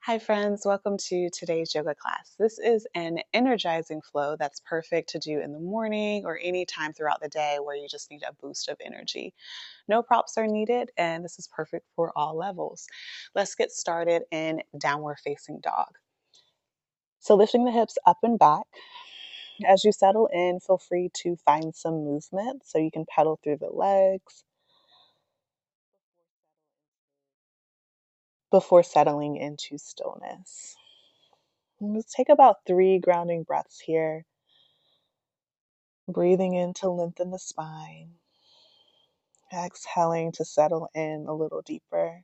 Hi friends, welcome to today's yoga class. This is an energizing flow that's perfect to do in the morning or any time throughout the day where you just need a boost of energy. No props are needed, and this is perfect for all levels. Let's get started in downward facing dog. So lifting the hips up and back. As you settle in, feel free to find some movement so you can pedal through the legs before settling into stillness. Let's take about 3 grounding breaths here. Breathing in to lengthen the spine. Exhaling to settle in a little deeper.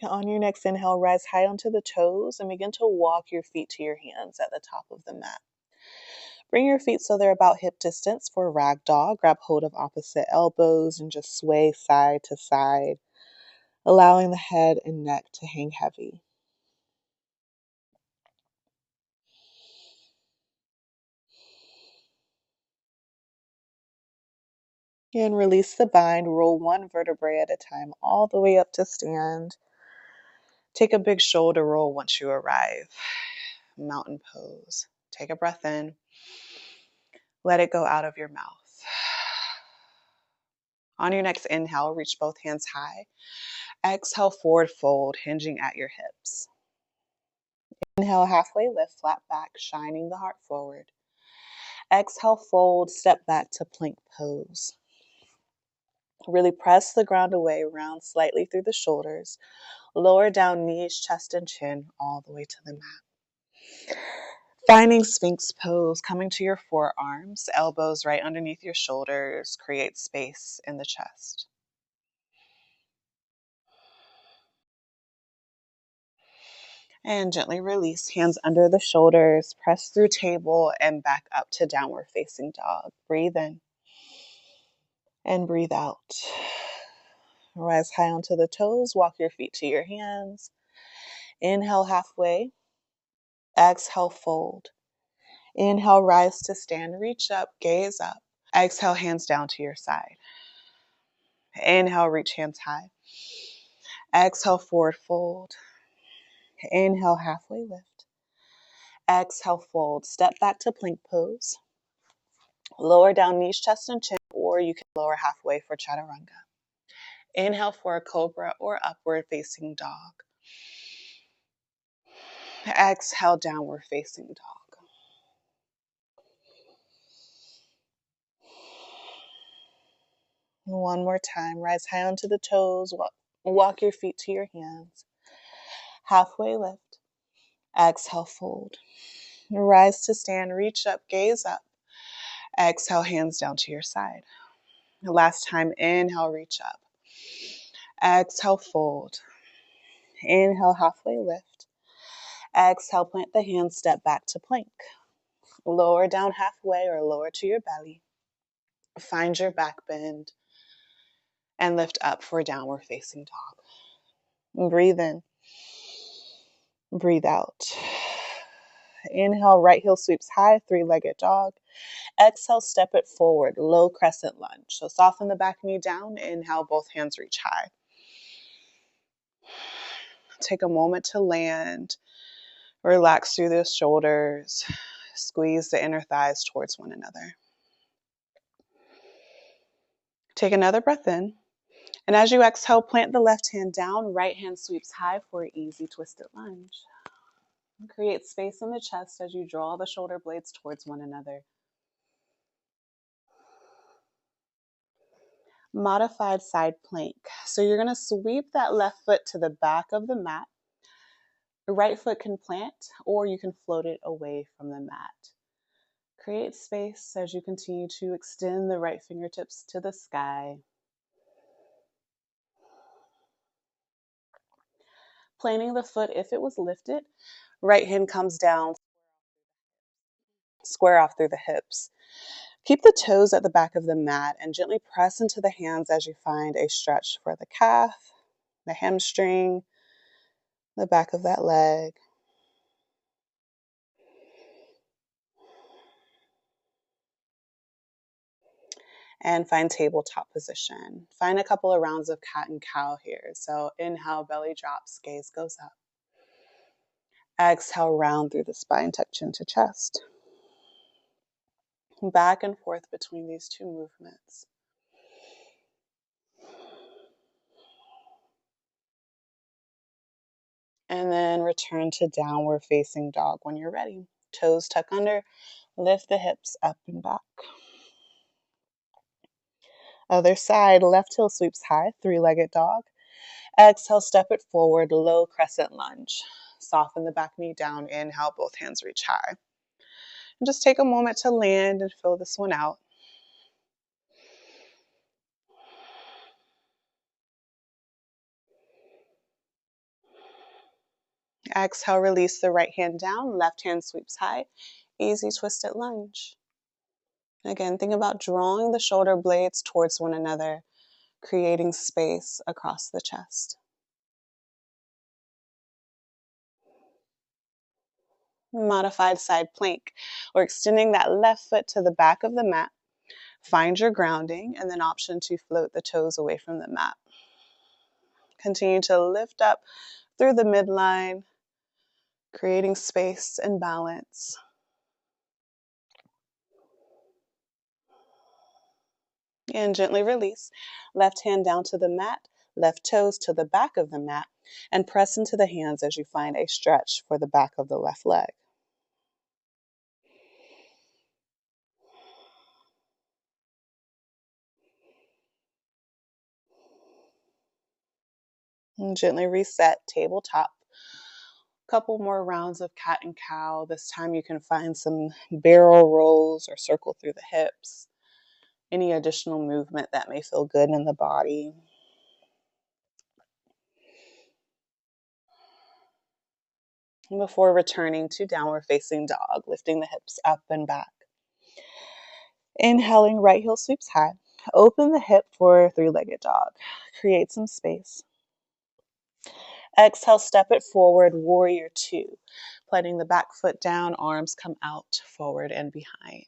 On your next inhale, rise high onto the toes and begin to walk your feet to your hands at the top of the mat. Bring your feet so they're about hip distance for ragdoll. Grab hold of opposite elbows and just sway side to side, allowing the head and neck to hang heavy. And release the bind. Roll one vertebrae at a time all the way up to stand. Take a big shoulder roll once you arrive. Mountain pose. Take a breath in. Let it go out of your mouth. On your next inhale, reach both hands high. Exhale, forward fold, hinging at your hips. Inhale, halfway lift, flat back, shining the heart forward. Exhale, fold, step back to plank pose. Really press the ground away, round slightly through the shoulders. Lower down knees, chest, and chin all the way to the mat. Finding Sphinx pose, coming to your forearms, elbows right underneath your shoulders, create space in the chest. And gently release, hands under the shoulders, press through table and back up to downward facing dog. Breathe in and breathe out. Rise high onto the toes, walk your feet to your hands. Inhale halfway, exhale fold. Inhale, rise to stand, reach up, gaze up. Exhale, hands down to your side. Inhale, reach hands high. Exhale, forward fold. Inhale, halfway lift. Exhale, fold. Step back to plank pose. Lower down knees, chest, and chin, or you can lower halfway for chaturanga. Inhale for a cobra or upward facing dog. Exhale, downward facing dog. One more time. Rise high onto the toes. Walk your feet to your hands. Halfway lift. Exhale, fold. Rise to stand, reach up, gaze up. Exhale, hands down to your side. Last time, inhale, reach up. Exhale, fold. Inhale, halfway lift. Exhale, plant the hands, step back to plank. Lower down halfway or lower to your belly. Find your back bend and lift up for downward facing dog. Breathe in. Breathe out. Inhale, right heel sweeps high, three-legged dog. Exhale, step it forward, low crescent lunge. So soften the back knee down. Inhale, both hands reach high. Take a moment to land. Relax through the shoulders. Squeeze the inner thighs towards one another. Take another breath in. And as you exhale, plant the left hand down. Right hand sweeps high for an easy twisted lunge. Create space in the chest as you draw the shoulder blades towards one another. Modified side plank. So you're going to sweep that left foot to the back of the mat. The right foot can plant, or you can float it away from the mat. Create space as you continue to extend the right fingertips to the sky. Planting the foot if it was lifted. Right hand comes down, square off through the hips. Keep the toes at the back of the mat and gently press into the hands as you find a stretch for the calf, the hamstring, the back of that leg. And find tabletop position. Find a couple of rounds of cat and cow here. So inhale, belly drops, gaze goes up. Exhale, round through the spine, tuck chin to chest. Back and forth between these two movements. And then return to downward facing dog when you're ready. Toes tuck under, lift the hips up and back. Other side, left heel sweeps high, three-legged dog. Exhale, step it forward, low crescent lunge. Soften the back knee down, inhale, both hands reach high. And just take a moment to land and fill this one out. Exhale, release the right hand down, left hand sweeps high. Easy twisted lunge. Again, think about drawing the shoulder blades towards one another, creating space across the chest. Modified side plank, or extending that left foot to the back of the mat. Find your grounding and then option to float the toes away from the mat. Continue to lift up through the midline, creating space and balance. And gently release. Left hand down to the mat, left toes to the back of the mat, and press into the hands as you find a stretch for the back of the left leg. And gently reset, tabletop. Couple more rounds of cat and cow. This time you can find some barrel rolls or circle through the hips. Any additional movement that may feel good in the body. And before returning to downward facing dog, lifting the hips up and back. Inhaling, right heel sweeps high. Open the hip for three-legged dog. Create some space. Exhale, step it forward, warrior two. Planting the back foot down, arms come out, forward and behind.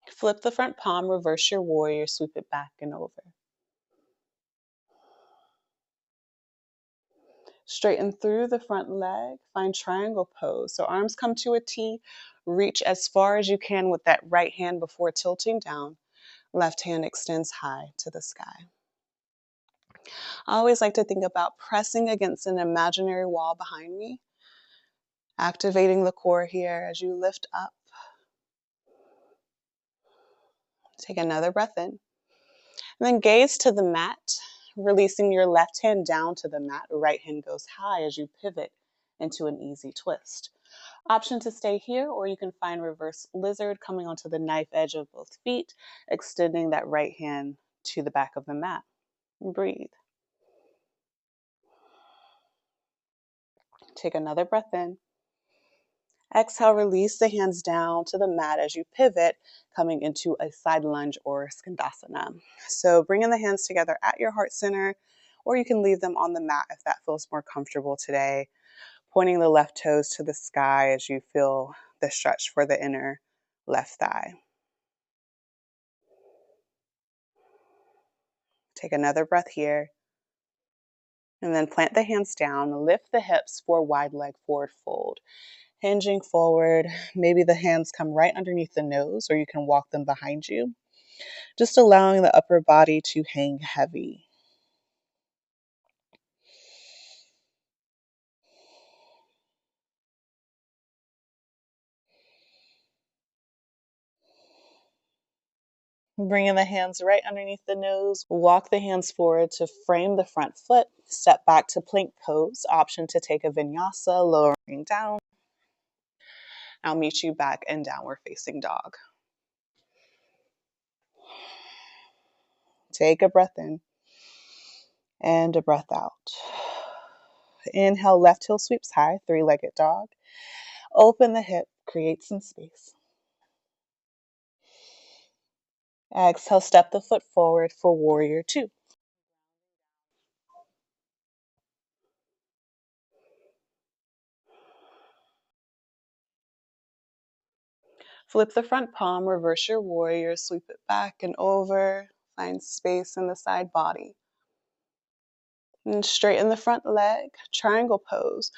Flip the front palm, reverse your warrior, sweep it back and over. Straighten through the front leg, find triangle pose. So arms come to a T, reach as far as you can with that right hand before tilting down. Left hand extends high to the sky. I always like to think about pressing against an imaginary wall behind me, activating the core here as you lift up. Take another breath in. And then gaze to the mat, releasing your left hand down to the mat. Right hand goes high as you pivot into an easy twist. Option to stay here, or you can find reverse lizard coming onto the knife edge of both feet, extending that right hand to the back of the mat. Breathe. Take another breath in. Exhale, release the hands down to the mat as you pivot, coming into a side lunge or skandasana. So bringing the hands together at your heart center, or you can leave them on the mat if that feels more comfortable today. Pointing the left toes to the sky as you feel the stretch for the inner left thigh. Take another breath here. And then plant the hands down, lift the hips for wide leg forward fold. Hinging forward, maybe the hands come right underneath the nose, or you can walk them behind you. Just allowing the upper body to hang heavy. Bringing the hands right underneath the nose. Walk the hands forward to frame the front foot. Step back to plank pose. Option to take a vinyasa, lowering down. I'll meet you back in downward facing dog. Take a breath in and a breath out. Inhale, left heel sweeps high, three-legged dog. Open the hip, create some space. Exhale, step the foot forward for warrior two. Flip the front palm, reverse your warrior, sweep it back and over, find space in the side body. And straighten the front leg, triangle pose.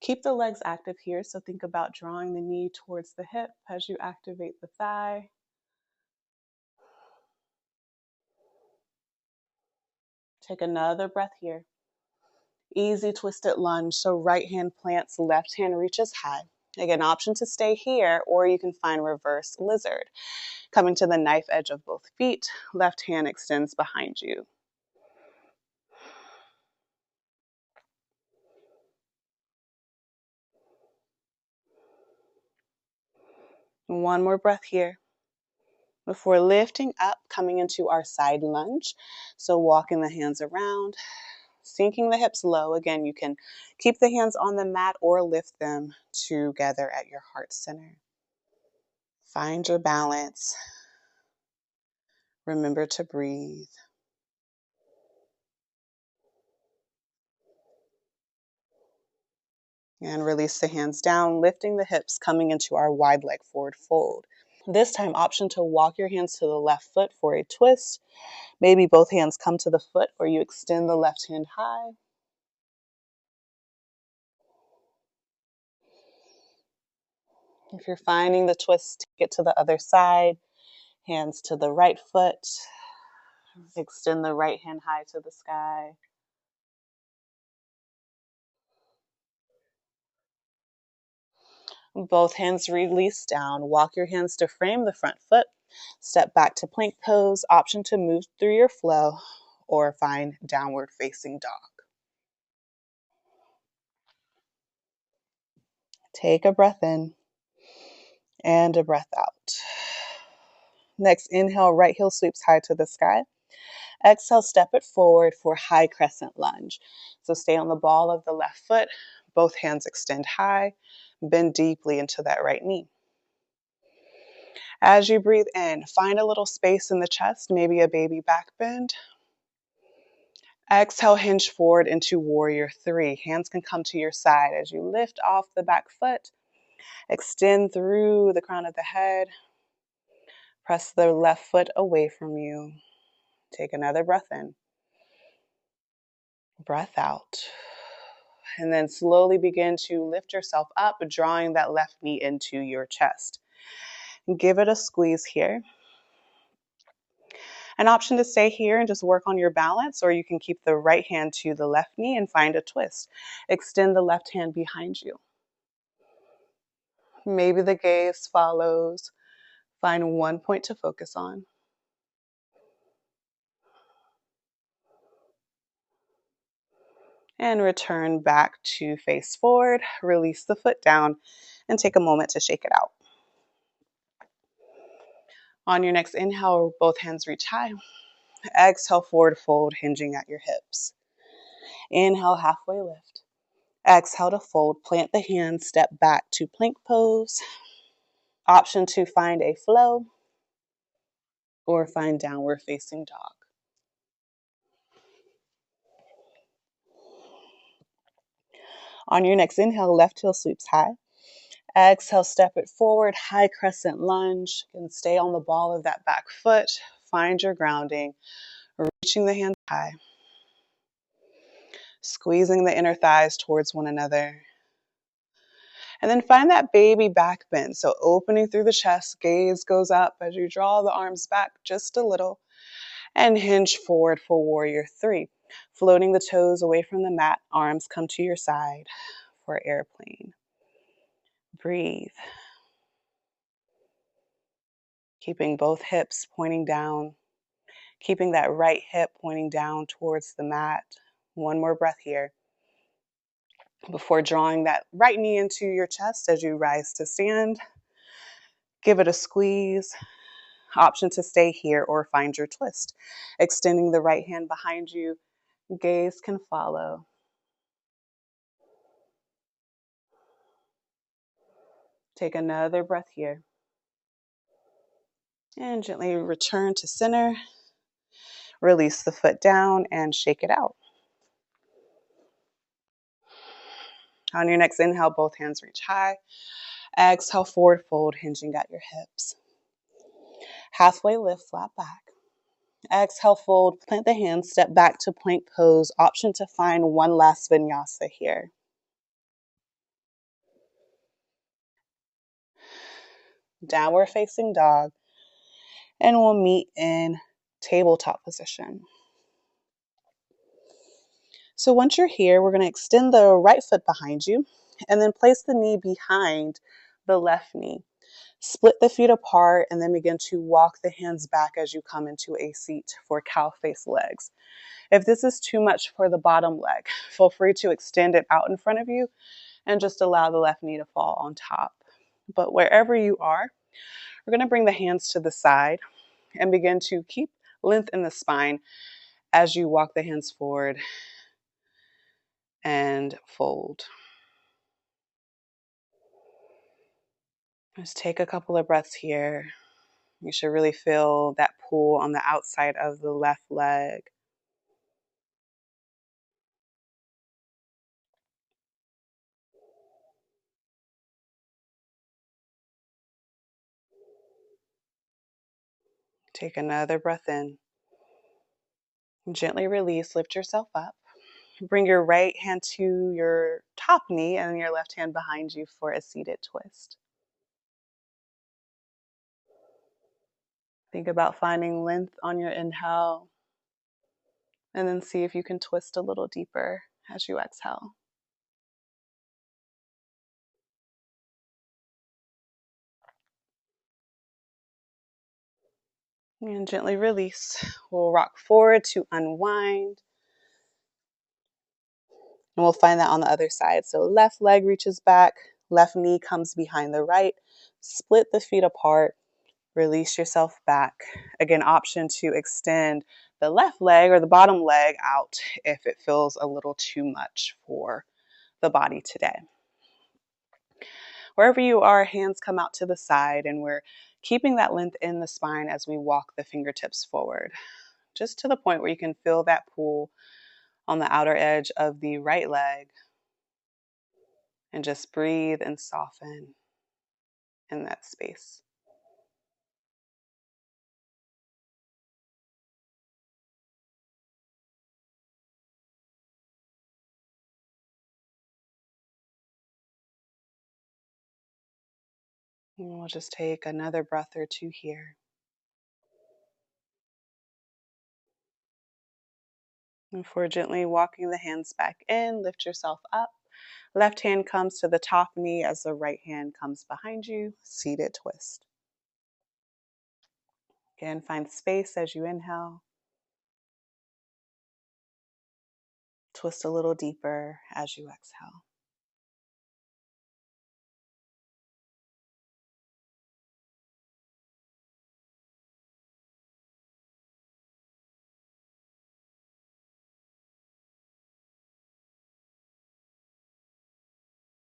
Keep the legs active here, so think about drawing the knee towards the hip as you activate the thigh. Take another breath here. Easy twisted lunge, so right hand plants, left hand reaches high. Again, option to stay here, or you can find reverse lizard. Coming to the knife edge of both feet, left hand extends behind you. One more breath here before lifting up, coming into our side lunge. So walking the hands around, sinking the hips low. Again, you can keep the hands on the mat or lift them together at your heart center. Find your balance. Remember to breathe. And release the hands down, lifting the hips, coming into our wide leg forward fold. This time, option to walk your hands to the left foot for a twist. Maybe both hands come to the foot, or you extend the left hand high. If you're finding the twist, get to the other side. Hands to the right foot. Extend the right hand high to the sky. Both hands release down. Walk your hands to frame the front foot. Step back to plank pose. Option to move through your flow or find downward facing dog. Take a breath in and a breath out. Next, inhale, right heel sweeps high to the sky. Exhale, step it forward for high crescent lunge. So stay on the ball of the left foot. Both hands extend high. Bend deeply into that right knee. As you breathe in, find a little space in the chest, maybe a baby back bend. Exhale, hinge forward into warrior three. Hands can come to your side as you lift off the back foot. Extend through the crown of the head. Press the left foot away from you. Take another breath in. Breath out. And then slowly begin to lift yourself up, drawing that left knee into your chest. Give it a squeeze here. An option to stay here and just work on your balance, or you can keep the right hand to the left knee and find a twist. Extend the left hand behind you. Maybe the gaze follows. Find one point to focus on. And return back to face forward. Release the foot down and take a moment to shake it out. On your next inhale, both hands reach high. Exhale, forward fold, hinging at your hips. Inhale, halfway lift. Exhale to fold, plant the hands, step back to plank pose. Option to find a flow or find downward facing dog. On your next inhale, left heel sweeps high. Exhale, step it forward, high crescent lunge. You can stay on the ball of that back foot. Find your grounding, reaching the hands high. Squeezing the inner thighs towards one another. And then find that baby back bend. So opening through the chest, gaze goes up as you draw the arms back just a little. And hinge forward for warrior three. Floating the toes away from the mat, arms come to your side for airplane. Breathe. Keeping both hips pointing down. Keeping that right hip pointing down towards the mat. One more breath here before drawing that right knee into your chest as you rise to stand. Give it a squeeze. Option to stay here or find your twist. Extending the right hand behind you. Gaze can follow. Take another breath here. And gently return to center. Release the foot down and shake it out. On your next inhale, both hands reach high. Exhale, forward fold, hinging at your hips. Halfway lift, flat back. Exhale, fold, plant the hands, step back to plank pose. Option to find one last vinyasa here. Downward facing dog. And we'll meet in tabletop position. So once you're here, we're going to extend the right foot behind you and then place the knee behind the left knee. Split the feet apart and then begin to walk the hands back as you come into a seat for cow face legs. If this is too much for the bottom leg, feel free to extend it out in front of you and just allow the left knee to fall on top. But wherever you are, we're going to bring the hands to the side and begin to keep length in the spine as you walk the hands forward and fold. Just take a couple of breaths here. You should really feel that pull on the outside of the left leg. Take another breath in. Gently release, lift yourself up. Bring your right hand to your top knee and your left hand behind you for a seated twist. Think about finding length on your inhale and then see if you can twist a little deeper as you exhale. And gently release. We'll rock forward to unwind. And we'll find that on the other side. So left leg reaches back, left knee comes behind the right. Split the feet apart. Release yourself back. Again, option to extend the left leg or the bottom leg out if it feels a little too much for the body today. Wherever you are, hands come out to the side and we're keeping that length in the spine as we walk the fingertips forward, just to the point where you can feel that pull on the outer edge of the right leg, and just breathe and soften in that space. And we'll just take another breath or two here. And for gently walking the hands back in, lift yourself up. Left hand comes to the top knee as the right hand comes behind you. Seated twist. Again, find space as you inhale. Twist a little deeper as you exhale.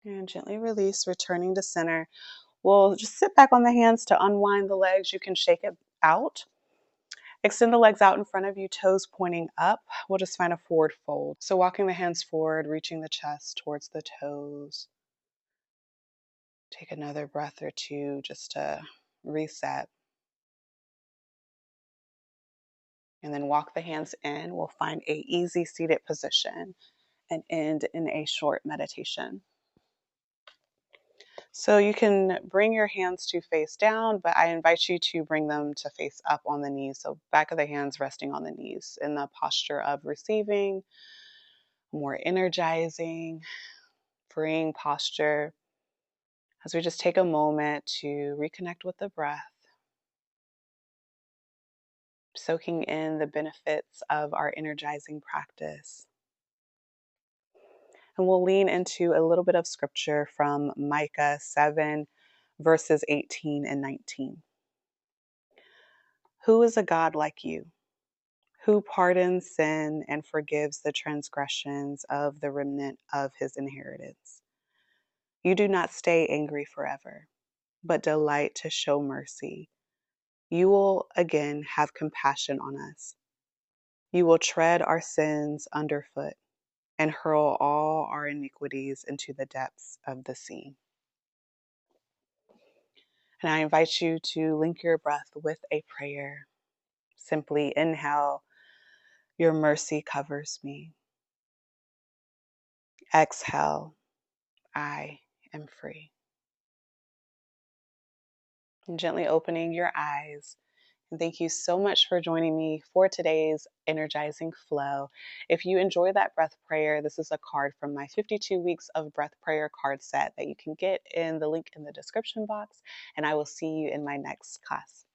And gently release, returning to center. We'll just sit back on the hands to unwind the legs. You can shake it out. Extend the legs out in front of you, toes pointing up. We'll just find a forward fold. So walking the hands forward, reaching the chest towards the toes. Take another breath or two just to reset. And then walk the hands in. We'll find a easy seated position and end in a short meditation. So you can bring your hands to face down, but I invite you to bring them to face up on the knees. So back of the hands resting on the knees in the posture of receiving, more energizing, freeing posture. As we just take a moment to reconnect with the breath, soaking in the benefits of our energizing practice. And we'll lean into a little bit of scripture from Micah 7, verses 18 and 19. Who is a God like you, who pardons sin and forgives the transgressions of the remnant of his inheritance? You do not stay angry forever, but delight to show mercy. You will again have compassion on us. You will tread our sins underfoot and hurl all our iniquities into the depths of the sea. And I invite you to link your breath with a prayer. Simply inhale, your mercy covers me. Exhale, I am free. And gently opening your eyes. And thank you so much for joining me for today's Energizing Flow. If you enjoy that breath prayer, this is a card from my 52 weeks of breath prayer card set that you can get in the link in the description box. And I will see you in my next class.